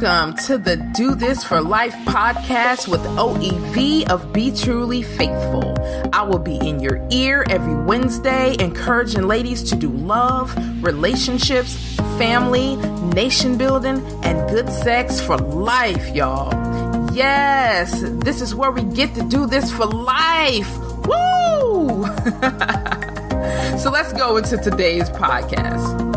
Welcome to the Do This for Life podcast with OEV of Be Truly Faithful. I will be in your ear every Wednesday, encouraging ladies to do love, relationships, family, nation building, and good sex for life, y'all. Yes, this is where we get to do this for life. Woo! So let's go into today's podcast.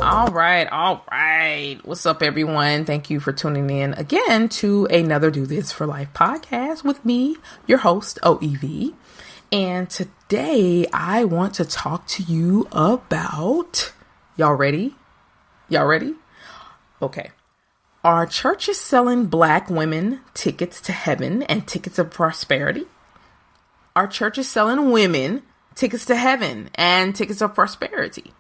All right. What's up, everyone? Thank you for tuning in again to another Do This for Life podcast with me, your host, OEV. And today I want to talk to you about, y'all ready? Okay. Are churches selling Black women tickets to heaven and tickets of prosperity? Are churches selling women tickets to heaven and tickets of prosperity?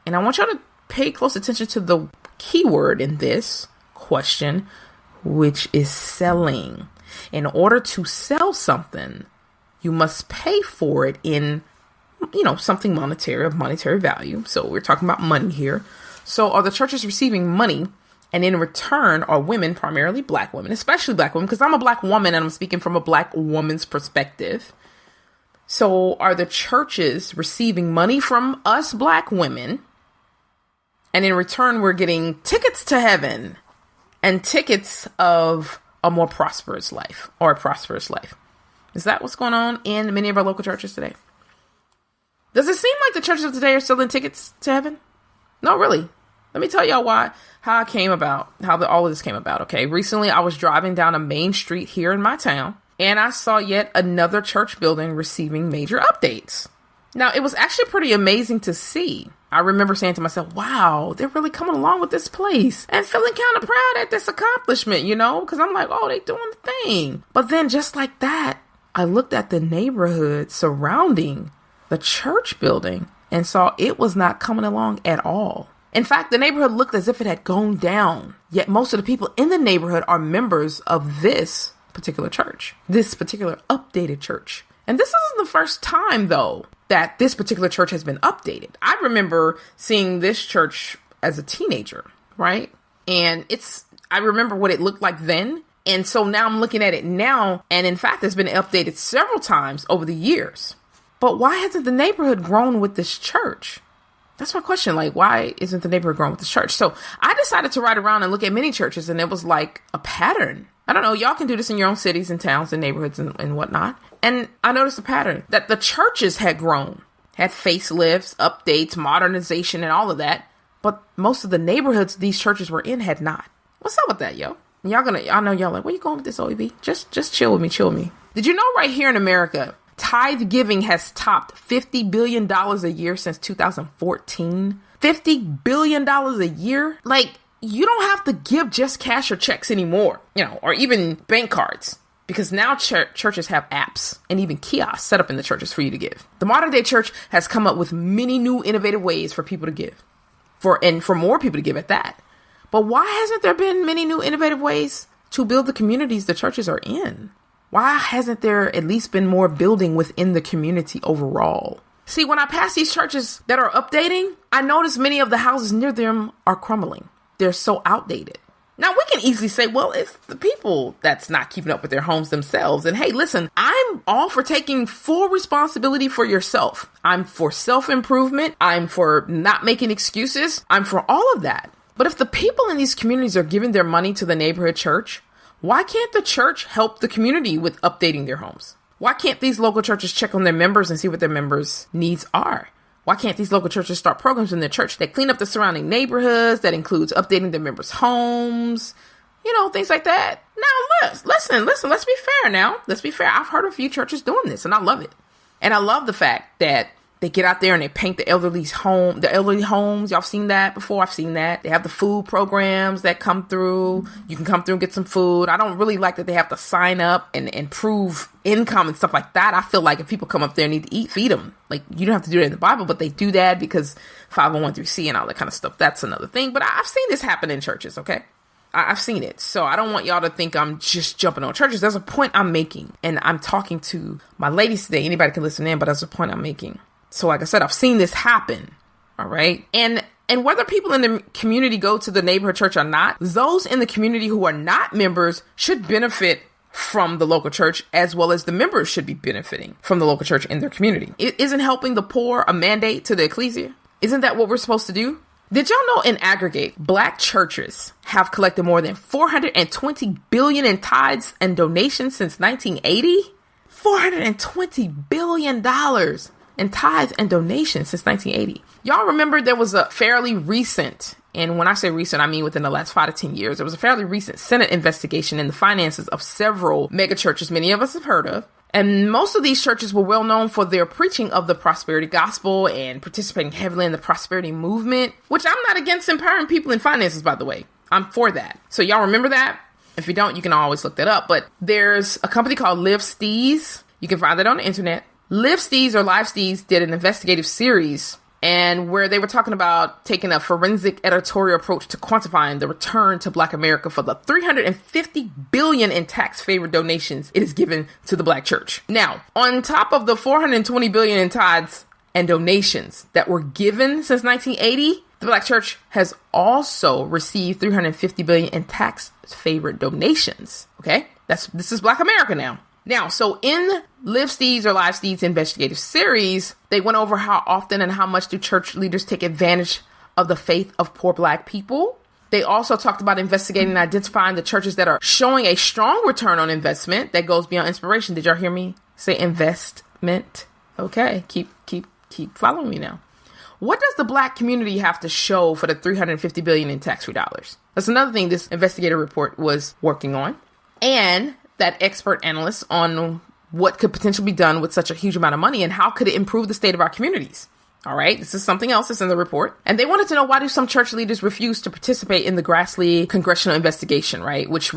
And I want y'all to pay close attention to the keyword in this question, which is selling. In order to sell something, you must pay for it in, something monetary, of monetary value. So we're talking about money here. So are the churches receiving money? And in return, are women, primarily Black women, especially Black women, because I'm a Black woman and I'm speaking from a Black woman's perspective. So are the churches receiving money from us Black women? And in return, we're getting tickets to heaven and tickets of a more prosperous life or a prosperous life. Is that what's going on in many of our local churches today? Does it seem like the churches of today are selling tickets to heaven? No, really. Let me tell y'all how all of this came about. Okay. Recently, I was driving down a main street here in my town and I saw yet another church building receiving major updates. Now, it was actually pretty amazing to see. I remember saying to myself, wow, they're really coming along with this place and feeling kind of proud at this accomplishment, because I'm like, oh, they doing the thing. But then just like that, I looked at the neighborhood surrounding the church building and saw it was not coming along at all. In fact, the neighborhood looked as if it had gone down. Yet most of the people in the neighborhood are members of this particular church, this particular updated church. And this isn't the first time, though, that this particular church has been updated. I remember seeing this church as a teenager, right? And I remember what it looked like then. And so now I'm looking at it now. And in fact, it's been updated several times over the years. But why hasn't the neighborhood grown with this church? That's my question. Like, why isn't the neighborhood growing with this church? So I decided to ride around and look at many churches, and it was like a pattern. I don't know. Y'all can do this in your own cities and towns and neighborhoods and whatnot. And I noticed a pattern that the churches had grown, had facelifts, updates, modernization, and all of that. But most of the neighborhoods these churches were in had not. What's up with that, yo? I know y'all like, where you going with this, OEV? Just chill with me. Did you know right here in America, tithe giving has topped $50 billion a year since 2014? $50 billion a year? Like, you don't have to give just cash or checks anymore, or even bank cards. Because now churches have apps and even kiosks set up in the churches for you to give. The modern day church has come up with many new innovative ways for people to give. For more people to give at that. But why hasn't there been many new innovative ways to build the communities the churches are in? Why hasn't there at least been more building within the community overall? See, when I pass these churches that are updating, I notice many of the houses near them are crumbling. They're so outdated. Now, we can easily say, well, it's the people that's not keeping up with their homes themselves. And hey, listen, I'm all for taking full responsibility for yourself. I'm for self-improvement. I'm for not making excuses. I'm for all of that. But if the people in these communities are giving their money to the neighborhood church, why can't the church help the community with updating their homes? Why can't these local churches check on their members and see what their members' needs are? Why can't these local churches start programs in their church that clean up the surrounding neighborhoods, that includes updating their members' homes, things like that? Now, listen, let's be fair now. Let's be fair. I've heard of a few churches doing this, and I love it. And I love the fact that they get out there and they paint the elderly homes. Y'all seen that before? I've seen that. They have the food programs that come through. You can come through and get some food. I don't really like that they have to sign up and prove income and stuff like that. I feel like if people come up there and need to eat, feed them. Like, you don't have to do it in the Bible, but they do that because 501(c) and all that kind of stuff. That's another thing. But I've seen this happen in churches, okay? I've seen it. So I don't want y'all to think I'm just jumping on churches. There's a point I'm making. And I'm talking to my ladies today. Anybody can listen in, but that's a point I'm making. So like I said, I've seen this happen. All right. And And whether people in the community go to the neighborhood church or not, those in the community who are not members should benefit from the local church, as well as the members should be benefiting from the local church in their community. Isn't helping the poor a mandate to the ecclesia? Isn't that what we're supposed to do? Did y'all know in aggregate, Black churches have collected more than $420 billion in tithes and donations since 1980? $420 billion in tithes and donations since 1980. Y'all remember there was a fairly recent, and when I say recent, I mean within the last 5 to 10 years, there was a fairly recent Senate investigation in the finances of several mega churches many of us have heard of. And most of these churches were well known for their preaching of the prosperity gospel and participating heavily in the prosperity movement, which I'm not against empowering people in finances, by the way. I'm for that. So y'all remember that? If you don't, you can always look that up. But there's a company called Live Steez. You can find that on the internet. Live Steez or Live Steez did an investigative series and where they were talking about taking a forensic editorial approach to quantifying the return to Black America for the $350 billion in tax-favored donations it has given to the Black church. Now, on top of the $420 billion in tithes and donations that were given since 1980, the Black church has also received $350 billion in tax-favored donations. Okay, this is Black America now. Now, so in Live Steez or Live Steez investigative series, they went over how often and how much do church leaders take advantage of the faith of poor Black people. They also talked about investigating and identifying the churches that are showing a strong return on investment that goes beyond inspiration. Did y'all hear me say investment? Okay, keep following me now. What does the Black community have to show for the $350 billion in tax-free dollars? That's another thing this investigative report was working on. And that expert analyst on what could potentially be done with such a huge amount of money and how could it improve the state of our communities. All right, this is something else that's in the report. And they wanted to know, why do some church leaders refuse to participate in the Grassley congressional investigation, right? Which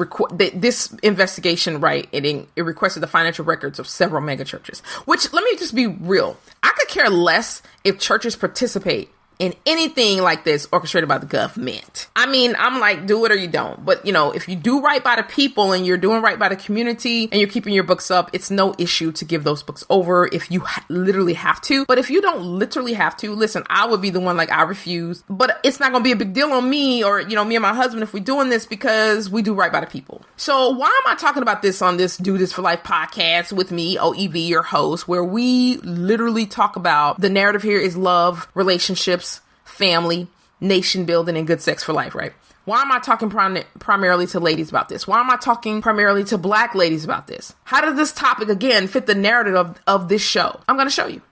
this investigation, right, it requested the financial records of several mega churches. Which, let me just be real. I could care less if churches participate in anything like this orchestrated by the government. I mean, I'm like, do it or you don't. But, you know, if you do right by the people and you're doing right by the community and you're keeping your books up, it's no issue to give those books over if you literally have to. But if you don't literally have to, listen, I would be the one like, I refuse. But it's not going to be a big deal on me or, you know, me and my husband if we're doing this because we do right by the people. So why am I talking about this on this Do This for Life podcast with me, OEV, your host, where we literally talk about the narrative here is love, relationships, family, nation building, and good sex for life, right? Why am I talking primarily to ladies about this? Why am I talking primarily to Black ladies about this? How does this topic, again, fit the narrative of this show? I'm going to show you.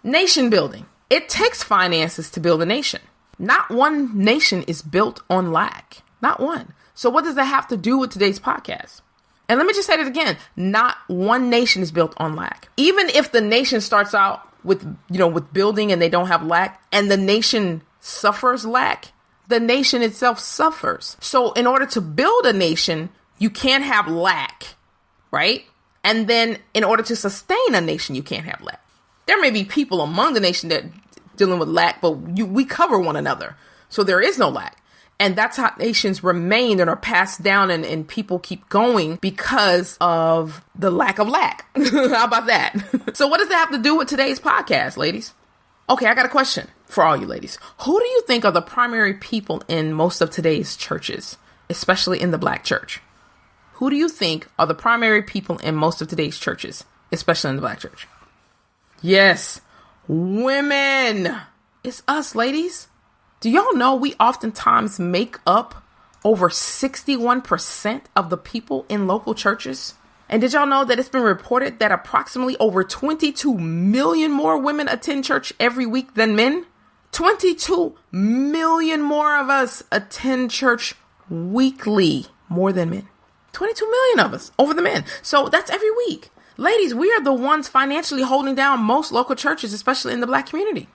Nation building. It takes finances to build a nation. Not one nation is built on lack. Not one. So what does that have to do with today's podcast? And let me just say that again. Not one nation is built on lack. Even if the nation starts out with building and they don't have lack, and the nation suffers lack, the nation itself suffers. So in order to build a nation, you can't have lack, right? And then in order to sustain a nation, you can't have lack. There may be people among the nation that dealing with lack, but we cover one another. So there is no lack. And that's how nations remain and are passed down and people keep going because of the lack of lack. How about that? So what does that have to do with today's podcast, ladies? Okay, I got a question for all you ladies. Who do you think are the primary people in most of today's churches, especially in the Black church? Who do you think are the primary people in most of today's churches, especially in the Black church? Yes, women. It's us, ladies. Do y'all know we oftentimes make up over 61% of the people in local churches? And did y'all know that it's been reported that approximately over 22 million more women attend church every week than men? 22 million more of us attend church weekly more than men. 22 million of us over the men. So that's every week. Ladies, we are the ones financially holding down most local churches, especially in the Black community.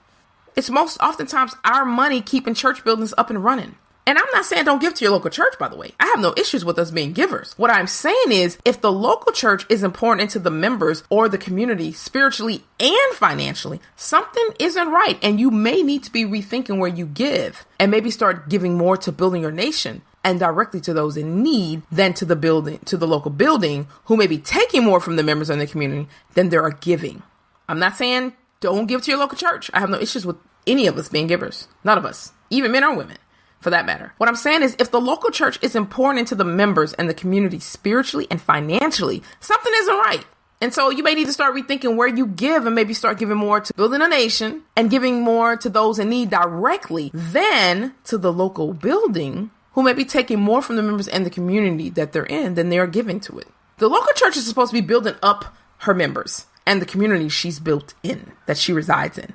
It's most oftentimes our money keeping church buildings up and running. And I'm not saying don't give to your local church, by the way. I have no issues with us being givers. What I'm saying is if the local church isn't pouring into the members or the community spiritually and financially, something isn't right. And you may need to be rethinking where you give and maybe start giving more to building your nation and directly to those in need than to the local building who may be taking more from the members in the community than they are giving. I'm not saying don't give to your local church. I have no issues with any of us being givers. None of us. even men or women, for that matter. What I'm saying is, if the local church isn't pouring into the members and the community spiritually and financially, something isn't right. And so you may need to start rethinking where you give and maybe start giving more to building a nation and giving more to those in need directly than to the local building, who may be taking more from the members and the community that they're in than they are giving to it. The local church is supposed to be building up her members and the community she's built in, that she resides in.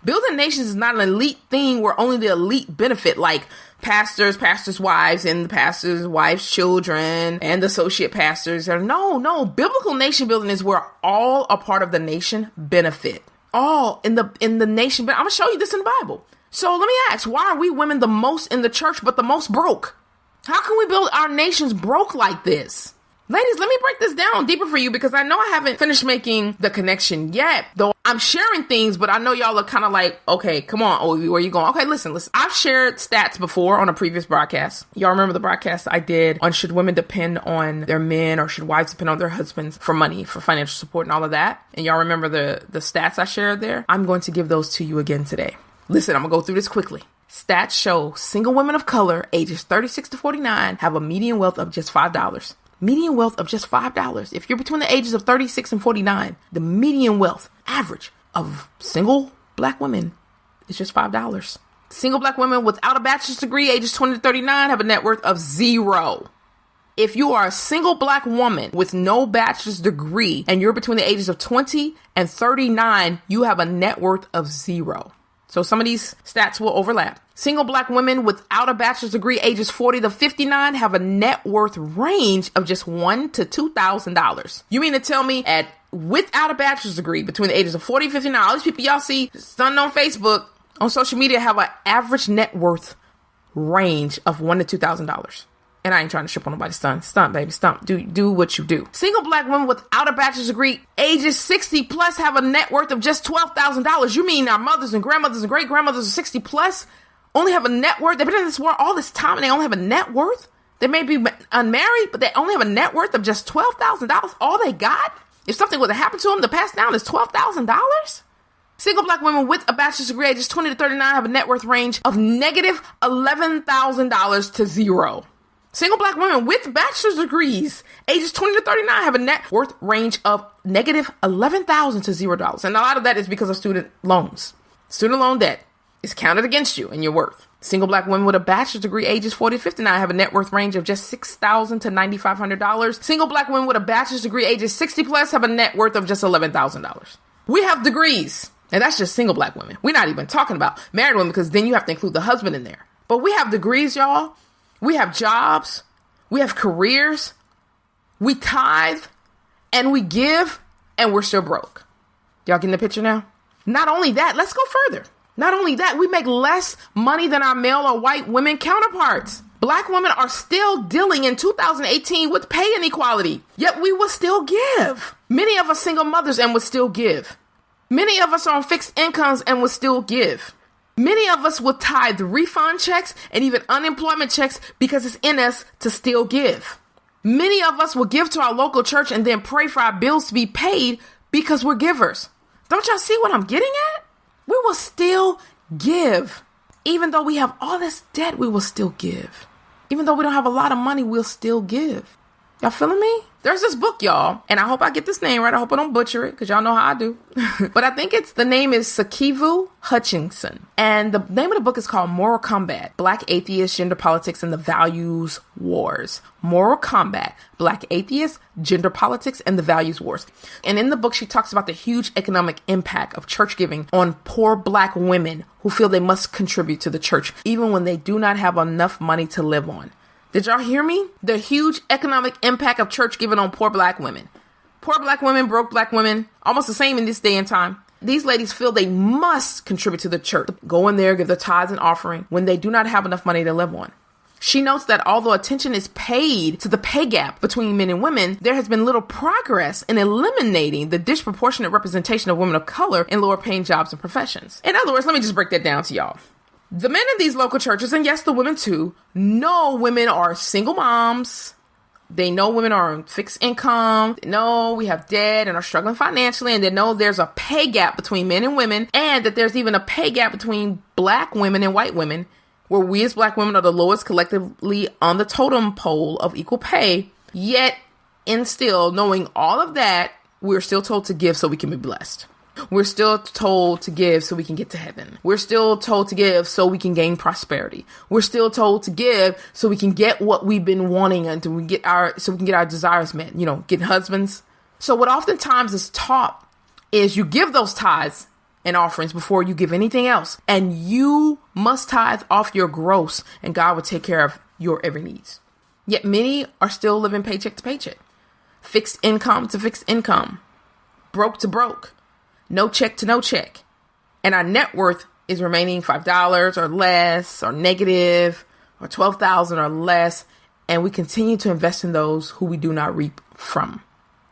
Building nations is not an elite thing where only the elite benefit, like pastors' wives, and the pastors' wives' children, and the associate pastors. No. Biblical nation building is where all a part of the nation benefit. All in the nation. But I'm going to show you this in the Bible. So let me ask, why are we women the most in the church, but the most broke? How can we build our nations broke like this? Ladies, let me break this down deeper for you, because I know I haven't finished making the connection yet, though I'm sharing things, but I know y'all are kind of like, okay, come on, Ovi, where you going? Okay, listen. I've shared stats before on a previous broadcast. Y'all remember the broadcast I did on should women depend on their men, or should wives depend on their husbands for money, for financial support and all of that? And y'all remember the stats I shared there? I'm going to give those to you again today. Listen, I'm going to go through this quickly. Stats show single women of color ages 36 to 49 have a median wealth of just $5. Median wealth of just $5. If you're between the ages of 36 and 49, the median wealth average of single black women is just $5. Single black women without a bachelor's degree, ages 20 to 39, have a net worth of $0. If you are a single black woman with no bachelor's degree and you're between the ages of 20 and 39, you have a net worth of $0. So some of these stats will overlap. Single black women without a bachelor's degree, ages 40 to 59, have a net worth range of just $1,000 to $2,000. You mean to tell me without a bachelor's degree, between the ages of 40 and 59, all these people y'all see stunting on Facebook, on social media, have an average net worth range of $1,000 to $2,000. And I ain't trying to ship on nobody's stunt, baby, stunt. Do what you do. Single black women without a bachelor's degree, ages 60 plus, have a net worth of just $12,000. You mean our mothers and grandmothers and great grandmothers are 60 plus only have a net worth? They've been in this world all this time and they only have a net worth? They may be unmarried, but they only have a net worth of just $12,000. All they got, if something were to happen to them, to pass down, is $12,000. Single black women with a bachelor's degree, ages 20 to 39, have a net worth range of negative $11,000 to $0. Single black women with bachelor's degrees, ages 20 to 39, have a net worth range of negative $11,000 to $0. And a lot of that is because of student loans. Student loan debt is counted against you and your worth. Single black women with a bachelor's degree, ages 40 to 59, have a net worth range of just $6,000 to $9,500. Single black women with a bachelor's degree, ages 60 plus, have a net worth of just $11,000. We have degrees, and that's just single black women. We're not even talking about married women, because then you have to include the husband in there. But we have degrees, y'all. We have jobs, we have careers, we tithe, and we give, and we're still broke. Y'all getting the picture now? Not only that, let's go further. Not only that, we make less money than our male or white women counterparts. Black women are still dealing in 2018 with pay inequality, yet we will still give. Many of us single mothers and will still give. Many of us are on fixed incomes and will still give. Many of us will tithe refund checks and even unemployment checks because it's in us to still give. Many of us will give to our local church and then pray for our bills to be paid because we're givers. Don't y'all see what I'm getting at? We will still give. Even though we have all this debt, we will still give. Even though we don't have a lot of money, we'll still give. Y'all feeling me? There's this book, y'all, and I hope I get this name right. I hope I don't butcher it, because y'all know how I do. But I think the name is Sikivu Hutchinson. And the name of the book is called Moral Combat, Black Atheists, Gender Politics, and the Values Wars. Moral Combat, Black Atheists, Gender Politics, and the Values Wars. And in the book, she talks about the huge economic impact of church giving on poor Black women who feel they must contribute to the church, even when they do not have enough money to live on. Did y'all hear me? The huge economic impact of church giving on poor Black women. Poor Black women, broke Black women, almost the same in this day and time. These ladies feel they must contribute to the church. Go in there, give their tithes and offering when they do not have enough money to live on. She notes that although attention is paid to the pay gap between men and women, there has been little progress in eliminating the disproportionate representation of women of color in lower paying jobs and professions. In other words, let me just break that down to y'all. The men in these local churches, and yes, the women too, know women are single moms. They know women are on fixed income. They know we have debt and are struggling financially. And they know there's a pay gap between men and women, and that there's even a pay gap between Black women and white women. where we as Black women are the lowest collectively on the totem pole of equal pay, yet and still knowing all of that, we're still told to give so we can be blessed. We're still told to give so we can get to heaven. We're still told to give so we can gain prosperity. We're still told to give so we can get what we've been wanting until we get our desires met, getting husbands. So what oftentimes is taught is you give those tithes and offerings before you give anything else. And you must tithe off your gross and God will take care of your every needs. Yet many are still living paycheck to paycheck, fixed income to fixed income, broke to broke. No check to no check. And our net worth is remaining $5 or less or negative or $12,000 or less. And we continue to invest in those who we do not reap from.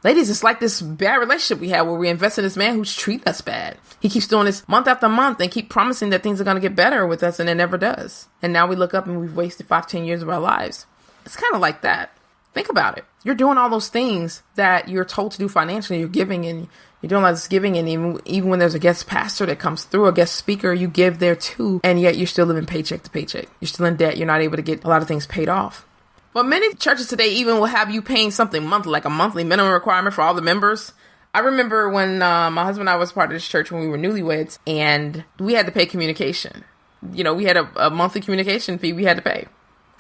Ladies, it's like this bad relationship we have where we invest in this man who's treating us bad. He keeps doing this month after month and keep promising that things are going to get better with us and it never does. And now we look up and we've wasted 5-10 years of our lives. It's kind of like that. Think about it. You're doing all those things that you're told to do financially. You're giving and you're doing all this giving. And even when there's a guest pastor that comes through, a guest speaker, you give there too. And yet you're still living paycheck to paycheck. You're still in debt. You're not able to get a lot of things paid off. But many churches today even will have you paying something monthly, like a monthly minimum requirement for all the members. I remember when my husband and I was part of this church when we were newlyweds and we had to pay communication. We had a monthly communication fee we had to pay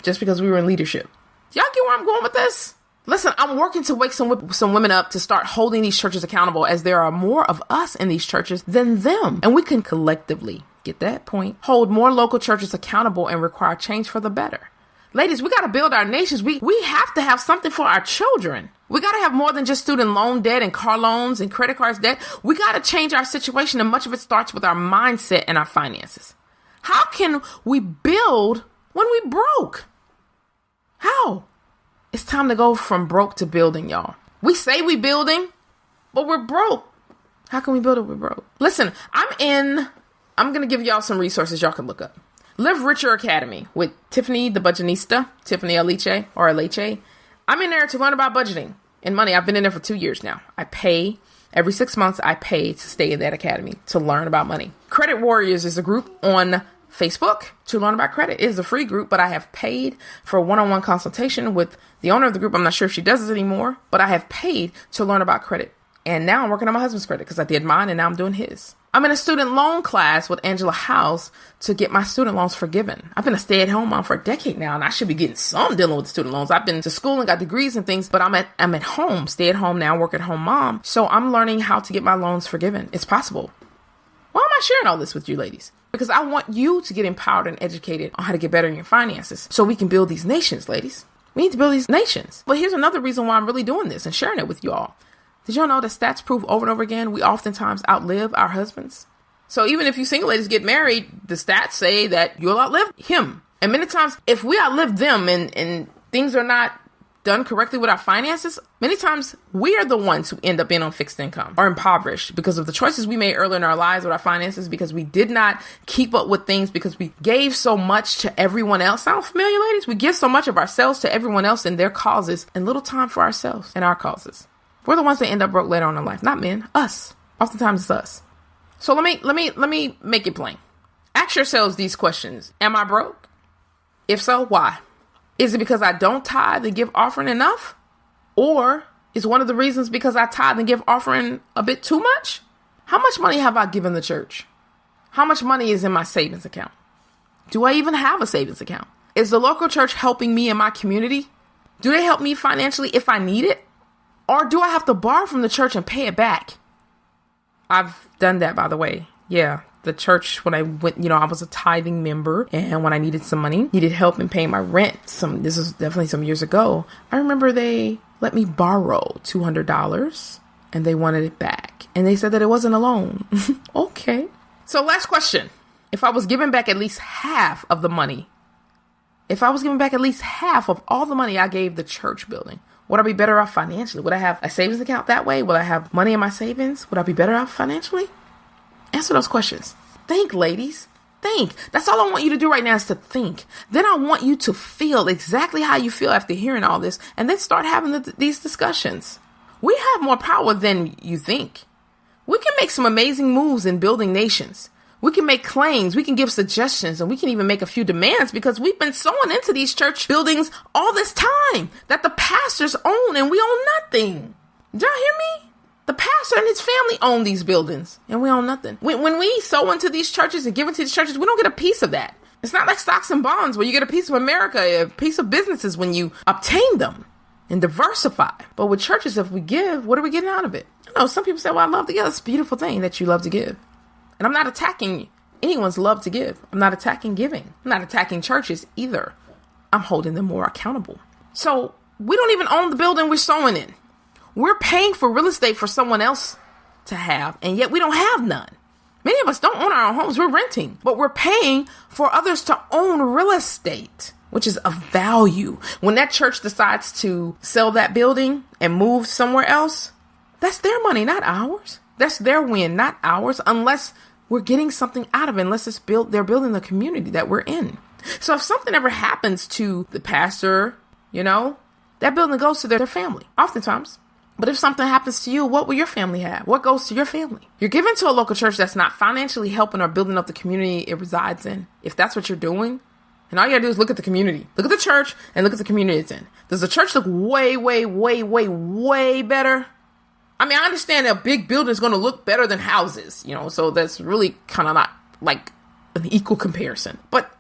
just because we were in leadership. Y'all get where I'm going with this? Listen, I'm working to wake some women up to start holding these churches accountable as there are more of us in these churches than them. And we can collectively, get that point, hold more local churches accountable and require change for the better. Ladies, we got to build our nations. We have to have something for our children. We got to have more than just student loan debt and car loans and credit cards debt. We got to change our situation, and much of it starts with our mindset and our finances. How can we build when we broke? How? It's time to go from broke to building, y'all. We say we building, but we're broke. How can we build it? We're broke. Listen, I'm going to give y'all some resources y'all can look up. Live Richer Academy with Tiffany the Budgetnista, Tiffany Aliche or Aliche. I'm in there to learn about budgeting and money. I've been in there for 2 years now. I pay every 6 months. I pay to stay in that academy to learn about money. Credit Warriors is a group on Facebook to learn about credit. It is a free group, but I have paid for a one-on-one consultation with the owner of the group. I'm not sure if she does this anymore, but I have paid to learn about credit. And now I'm working on my husband's credit because I did mine and now I'm doing his. I'm in a student loan class with Angela House to get my student loans forgiven. I've been a stay-at-home mom for a decade now, and I should be getting some dealing with student loans. I've been to school and got degrees and things, but I'm at home, stay-at-home now, work-at-home mom. So I'm learning how to get my loans forgiven. It's possible. Why am I sharing all this with you ladies? Because I want you to get empowered and educated on how to get better in your finances so we can build these nations, ladies. We need to build these nations. But here's another reason why I'm really doing this and sharing it with you all. Did y'all know that stats prove over and over again we oftentimes outlive our husbands? So even if you single ladies get married, the stats say that you'll outlive him. And many times, if we outlive them and things are not done correctly with our finances, many times we are the ones who end up being on fixed income or impoverished because of the choices we made earlier in our lives with our finances, because we did not keep up with things, because we gave so much to everyone else. Sound familiar, ladies? We give so much of ourselves to everyone else and their causes and little time for ourselves and our causes. We're the ones that end up broke later on in life, not men, us. Oftentimes it's us. So let me make it plain. Ask yourselves these questions. Am I broke? If so, why? Is it because I don't tithe and give offering enough? Or is one of the reasons because I tithe and give offering a bit too much? How much money have I given the church? How much money is in my savings account? Do I even have a savings account? Is the local church helping me in my community? Do they help me financially if I need it? Or do I have to borrow from the church and pay it back? I've done that, by the way. Yeah, the church, when I went, I was a tithing member, and when I needed some money, needed help in paying my rent. This is definitely some years ago. I remember they let me borrow $200 and they wanted it back. And they said that it wasn't a loan. Okay. So last question. If I was giving back at least half of the money, if I was giving back at least half of all the money I gave the church building, would I be better off financially? Would I have a savings account that way? Would I have money in my savings? Would I be better off financially? Answer those questions. Think, ladies. Think. That's all I want you to do right now is to think. Then I want you to feel exactly how you feel after hearing all this, and then start having these discussions. We have more power than you think. We can make some amazing moves in building nations. We can make claims, we can give suggestions, and we can even make a few demands because we've been sowing into these church buildings all this time that the pastors own and we own nothing. Did y'all hear me? The pastor and his family own these buildings and we own nothing. When we sow into these churches and give into these churches, we don't get a piece of that. It's not like stocks and bonds where you get a piece of America, a piece of businesses when you obtain them and diversify. But with churches, if we give, what are we getting out of it? You know, some people say, well, I love to give. It's a beautiful thing that you love to give. And I'm not attacking anyone's love to give. I'm not attacking giving. I'm not attacking churches either. I'm holding them more accountable. So we don't even own the building we're sowing in. We're paying for real estate for someone else to have, and yet we don't have none. Many of us don't own our own homes. We're renting, but we're paying for others to own real estate, which is of value. When that church decides to sell that building and move somewhere else, that's their money, not ours. That's their win, not ours, unless we're getting something out of it, unless they're building the community that we're in. So if something ever happens to the pastor, that building goes to their family, oftentimes. But if something happens to you, what will your family have? What goes to your family? You're giving to a local church that's not financially helping or building up the community it resides in. If that's what you're doing, and all you gotta do is look at the community. Look at the church and look at the community it's in. Does the church look way, way, way, way, way better? I mean, I understand that a big building is going to look better than houses, so that's really kind of not like an equal comparison. But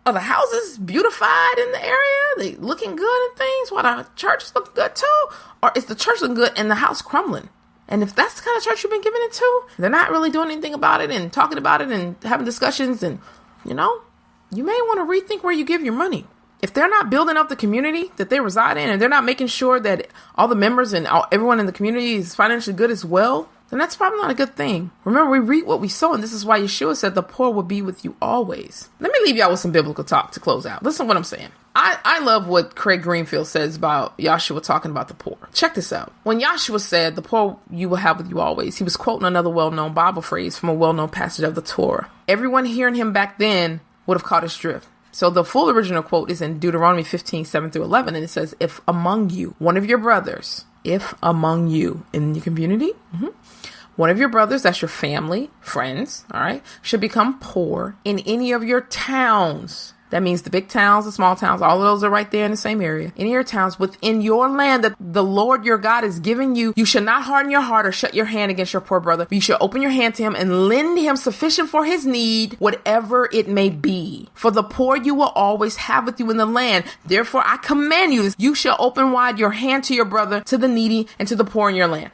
are the houses beautified in the area? They looking good and things? While the churches look good too? Or is the church looking good and the house crumbling? And if that's the kind of church you've been giving it to, they're not really doing anything about it and talking about it and having discussions and, you may want to rethink where you give your money. If they're not building up the community that they reside in and they're not making sure that all the members and everyone in the community is financially good as well, then that's probably not a good thing. Remember, we reap what we sow, and this is why Yeshua said the poor will be with you always. Let me leave y'all with some biblical talk to close out. Listen to what I'm saying. I love what Craig Greenfield says about Yahshua talking about the poor. Check this out. When Yahshua said, the poor you will have with you always, he was quoting another well-known Bible phrase from a well-known passage of the Torah. Everyone hearing him back then would have caught his drift. So the full original quote is in Deuteronomy 15, 7 through 11. And it says, if among you, one of your brothers, if among you in your community, one of your brothers, that's your family, friends, all right, should become poor in any of your towns. That means the big towns, the small towns, all of those are right there in the same area. Any of your towns within your land that the Lord your God is giving you, you should not harden your heart or shut your hand against your poor brother. You should open your hand to him and lend him sufficient for his need, whatever it may be. For the poor you will always have with you in the land. Therefore, I command you, you shall open wide your hand to your brother, to the needy, and to the poor in your land.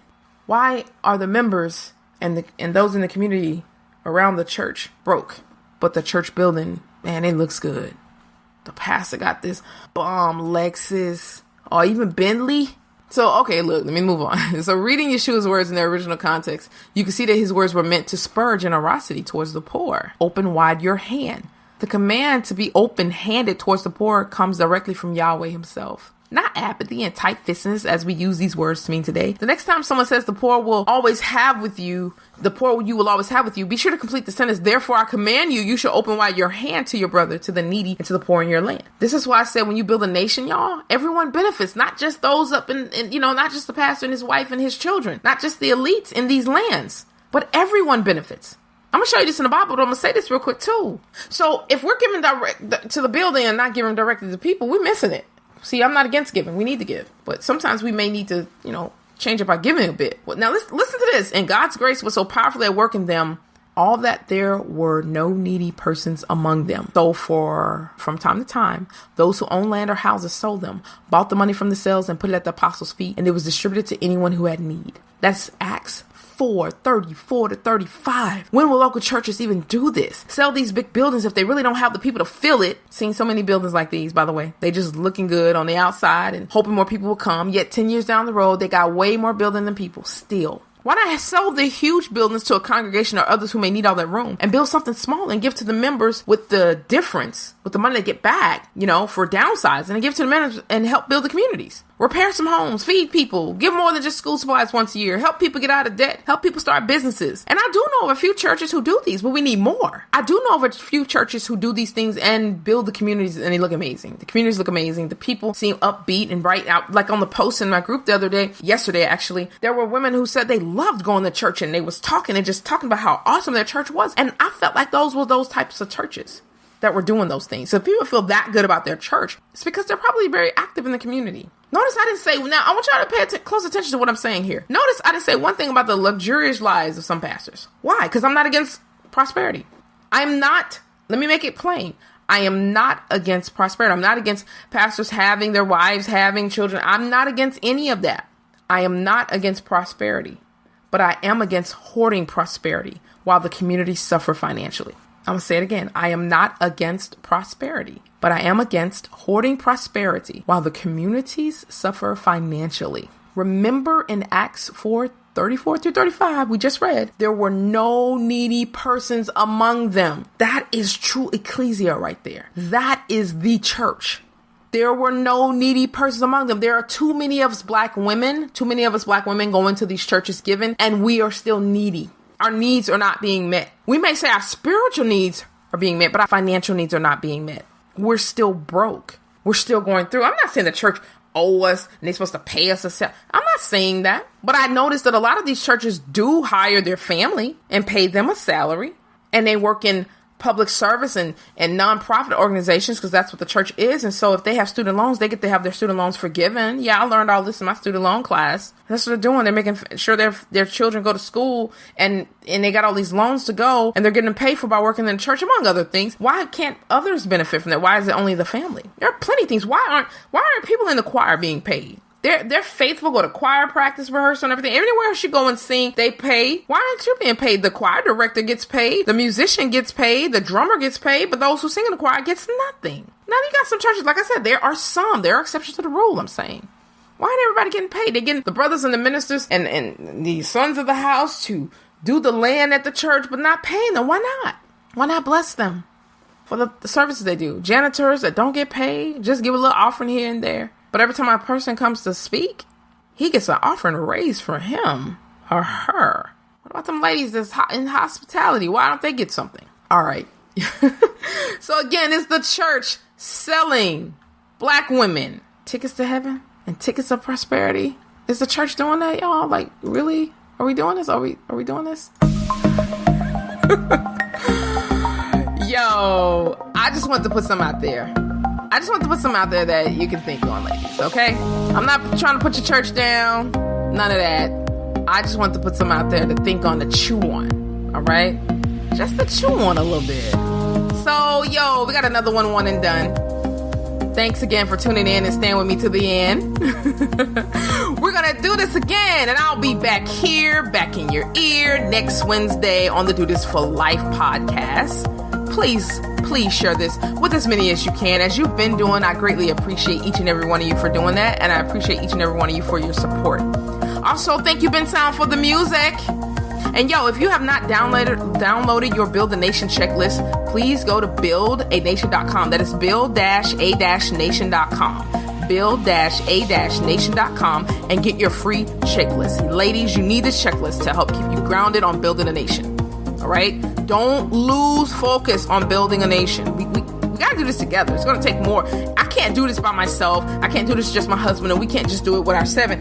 Why are the members and those in the community around the church broke, but the church building, man, it looks good? The pastor got this bomb Lexus or even Bentley. So, okay, look, let me move on. So reading Yeshua's words in their original context, you can see that his words were meant to spur generosity towards the poor. Open wide your hand. The command to be open-handed towards the poor comes directly from Yahweh himself. Not apathy and tight-fistedness as we use these words to mean today. The next time someone says the poor will always have with you, the poor you will always have with you, be sure to complete the sentence. Therefore, I command you, you should open wide your hand to your brother, to the needy, and to the poor in your land. This is why I said when you build a nation, y'all, everyone benefits, not just those up in not just the pastor and his wife and his children, not just the elites in these lands, but everyone benefits. I'm going to show you this in the Bible, but I'm going to say this real quick too. So if we're giving direct to the building and not giving directly to people, we're missing it. See, I'm not against giving. We need to give. But sometimes we may need to, change up our giving a bit. Now, listen to this. And God's grace was so powerfully at work in them, all that there were no needy persons among them. So from time to time, those who owned land or houses sold them, bought the money from the sales and put it at the apostles' feet, and it was distributed to anyone who had need. That's Acts 4:34 to 35. When will local churches even do this? Sell these big buildings if they really don't have the people to fill it. Seen so many buildings like these, by the way. They just looking good on the outside and hoping more people will come. Yet 10 years down the road, they got way more building than people still. Why not sell the huge buildings to a congregation or others who may need all that room and build something small and give to the members with the difference, with the money they get back, for downsizing, and give to the members and help build the communities? Repair some homes, feed people, give more than just school supplies once a year, help people get out of debt, help people start businesses. And I do know of a few churches who do these, but we need more. I do know of a few churches who do these things and build the communities, and they look amazing. The communities look amazing. The people seem upbeat and bright out. Like on the post in my group the other day, yesterday actually, there were women who said they loved going to church, and they was talking about how awesome their church was. And I felt like those were those types of churches that were doing those things. So if people feel that good about their church, it's because they're probably very active in the community. Notice I didn't say, now I want y'all to pay close attention to what I'm saying here. Notice I didn't say one thing about the luxurious lives of some pastors. Why? Because I'm not against prosperity. Let me make it plain. I am not against prosperity. I'm not against pastors having their wives, having children. I'm not against any of that. I am not against prosperity, but I am against hoarding prosperity while the communities suffer financially. I'm going to say it again. I am not against prosperity, but I am against hoarding prosperity while the communities suffer financially. Remember in Acts 4:34-35, we just read, there were no needy persons among them. That is true ecclesia right there. That is the church. There were no needy persons among them. There are too many of us black women going to these churches giving, and we are still needy. Our needs are not being met. We may say our spiritual needs are being met, but our financial needs are not being met. We're still broke. We're still going through. I'm not saying the church owe us and they're supposed to pay us I'm not saying that. But I noticed that a lot of these churches do hire their family and pay them a salary. And they work in public service and nonprofit organizations, because that's what the church is. And so if they have student loans, they get to have their student loans forgiven. Yeah, I learned all this in my student loan class. That's what they're doing. They're making sure their children go to school and they got all these loans to go, and they're getting paid for by working in the church, among other things. Why can't others benefit from that? Why is it only the family? There are plenty of things. Why aren't people in the choir being paid? They're faithful, go to choir practice, rehearsal, and everything. Anywhere she go and sing, they pay. Why aren't you being paid? The choir director gets paid. The musician gets paid. The drummer gets paid. But those who sing in the choir gets nothing. Now, you got some churches, like I said, there are exceptions to the rule, I'm saying. Why ain't everybody getting paid? They're getting the brothers and the ministers and the sons of the house to do the land at the church, but not paying them. Why not? Why not bless them for the services they do? Janitors that don't get paid, just give a little offering here and there. But every time a person comes to speak, he gets an offering raised for him or her. What about them ladies that's in hospitality? Why don't they get something? All right. So again, it's the church selling black women tickets to heaven and tickets of prosperity. Is the church doing that, y'all? Like, really? Are we doing this? Are we doing this? Yo, I just want to put some out there. I just want to put some out there that you can think on, ladies, okay? I'm not trying to put your church down. None of that. I just want to put some out there to think on, to chew on, all right? Just to chew on a little bit. So, yo, we got another one and done. Thanks again for tuning in and staying with me to the end. We're going to do this again, and I'll be back here, back in your ear, next Wednesday on the Do This for Life podcast. Please share this with as many as you can, as you've been doing. I greatly appreciate each and every one of you for doing that, and I appreciate each and every one of you for your support. Also, thank you, Ben Sound, for the music. And yo, if you have not downloaded your Build a Nation checklist, please go to buildanation.com. That is build-a-nation.com. build-a-nation.com and get your free checklist. Ladies, you need this checklist to help keep you grounded on building a nation. All right? Don't lose focus on building a nation. We got to do this together. It's going to take more. I can't do this by myself. I can't do this just my husband, and we can't just do it with our seven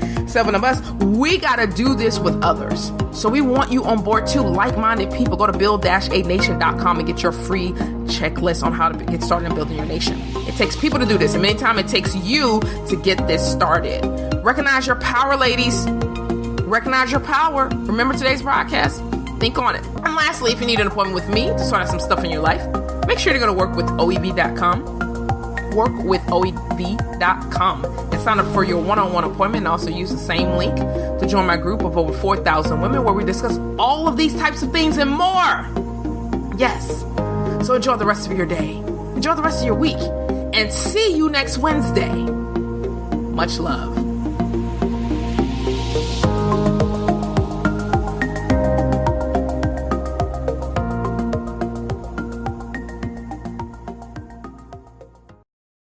of us. We got to do this with others. So we want you on board too. Like-minded people, go to build-a-nation.com and get your free checklist on how to get started in building your nation. It takes people to do this, and many times it takes you to get this started. Recognize your power, ladies. Recognize your power. Remember today's broadcast? Think on it. And lastly, if you need an appointment with me to sort out some stuff in your life, make sure to go to workwithoeb.com. Workwithoeb.com and sign up for your one-on-one appointment, and also use the same link to join my group of over 4,000 women where we discuss all of these types of things and more. Yes. So enjoy the rest of your day. Enjoy the rest of your week. And see you next Wednesday. Much love.